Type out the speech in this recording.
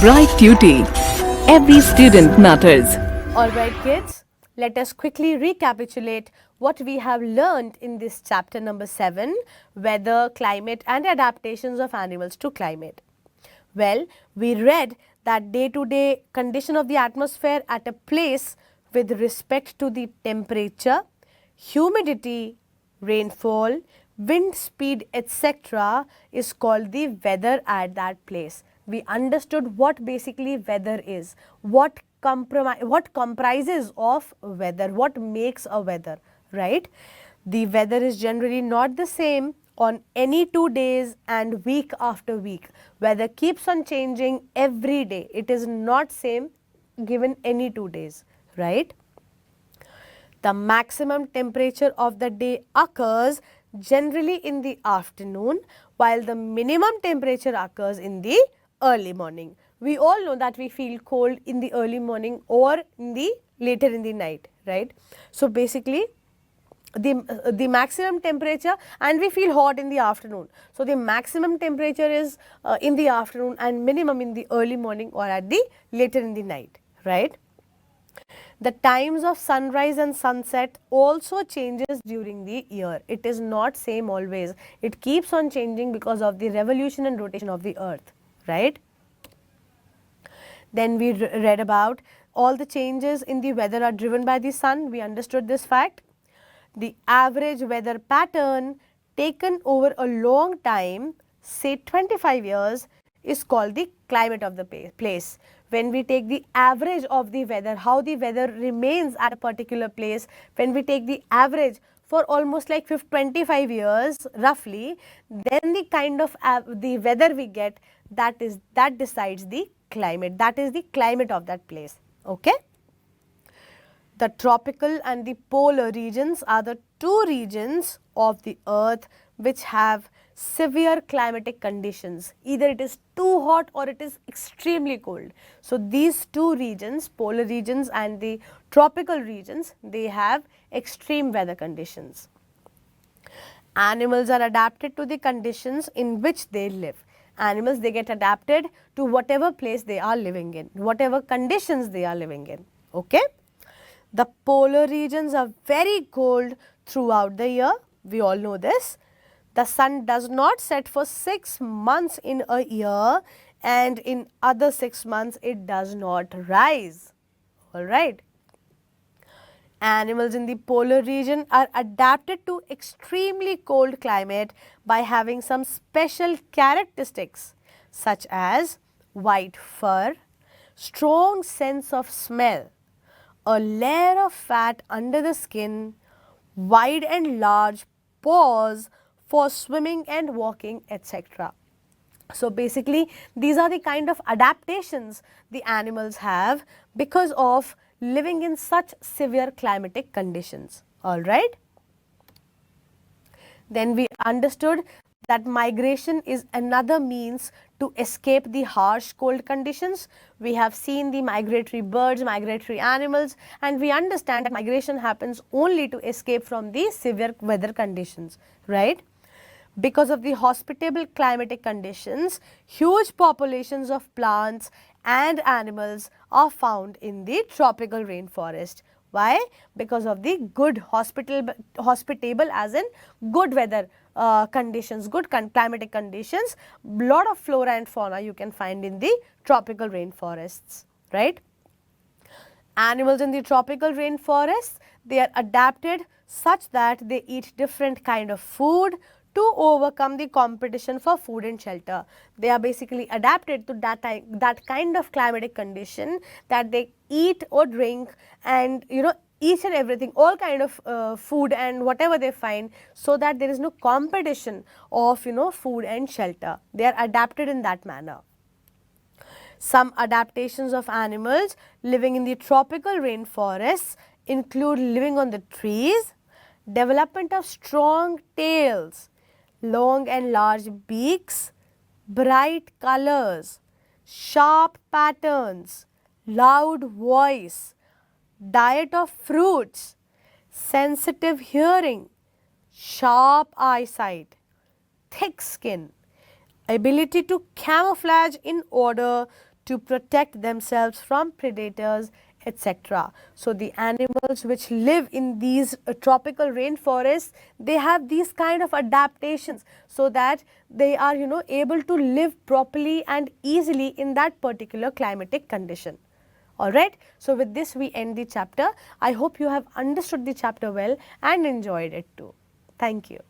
Bright Duty. Every student matters. Alright kids, let us quickly recapitulate what we have learned in this chapter number 7, weather, climate and adaptations of animals to climate. Well, we read that day-to-day condition of the atmosphere at a place with respect to the temperature, humidity, rainfall, wind speed, etc. is called the weather at that place. We understood what basically weather is, what comprises of weather, what makes a weather, right? The weather is generally not the same on any 2 days and week after week. Weather keeps on changing every day. It is not same given any 2 days, right? The maximum temperature of the day occurs generally in the afternoon, while the minimum temperature occurs in the early morning. We all know that we feel cold in the early morning or in the later in the night, right? So basically, the maximum temperature, and we feel hot in the afternoon. So the maximum temperature is in the afternoon and minimum in the early morning or at the later in the night, right? The times of sunrise and sunset also changes during the year. It is not same always. It keeps on changing because of the revolution and rotation of the earth, right? Then we read about all the changes in the weather are driven by the sun. We understood this fact. The average weather pattern taken over a long time, say 25 years, is called the climate of the place. When we take the average of the weather, how the weather remains at a particular place, when we take the average for almost like 25 years roughly, then the kind of the weather we get, that decides the climate. That is the climate of that place. Okay. The tropical and the polar regions are the two regions of the earth which have severe climatic conditions. Either it is too hot or it is extremely cold. So these two regions, polar regions and the tropical regions, they have extreme weather conditions. Animals are adapted to the conditions in which they live. Animals, they get adapted to whatever place they are living in, whatever conditions they are living in. Okay? The polar regions are very cold throughout the year. We all know this. The sun does not set for 6 months in a year, and in other 6 months it does not rise. Alright. Animals in the polar region are adapted to extremely cold climate by having some special characteristics such as white fur, strong sense of smell, a layer of fat under the skin, wide and large paws for swimming and walking, etc. So basically, these are the kind of adaptations the animals have because of living in such severe climatic conditions. Alright. Then we understood that migration is another means to escape the harsh cold conditions. We have seen the migratory birds, migratory animals, and we understand that migration happens only to escape from the severe weather conditions, right? Because of the hospitable climatic conditions, huge populations of plants and animals are found in the tropical rainforest. Why? Because of the good hospitable as in good weather conditions, good climatic conditions, lot of flora and fauna you can find in the tropical rainforests, right? Animals in the tropical rainforests, they are adapted such that they eat different kind of food to overcome the competition for food and shelter. They are basically adapted to that kind of climatic condition that they eat or drink and each and everything, all kind of food and whatever they find, so that there is no competition of food and shelter. They are adapted in that manner. Some adaptations of animals living in the tropical rainforests include living on the trees, development of strong tails, long and large beaks, bright colors, sharp patterns, loud voice, diet of fruits, sensitive hearing, sharp eyesight, thick skin, ability to camouflage in order to protect themselves from predators, etc. So the animals which live in these tropical rainforests, they have these kind of adaptations so that they are able to live properly and easily in that particular climatic condition. Alright, so with this we end the chapter. I hope you have understood the chapter well and enjoyed it too. Thank you.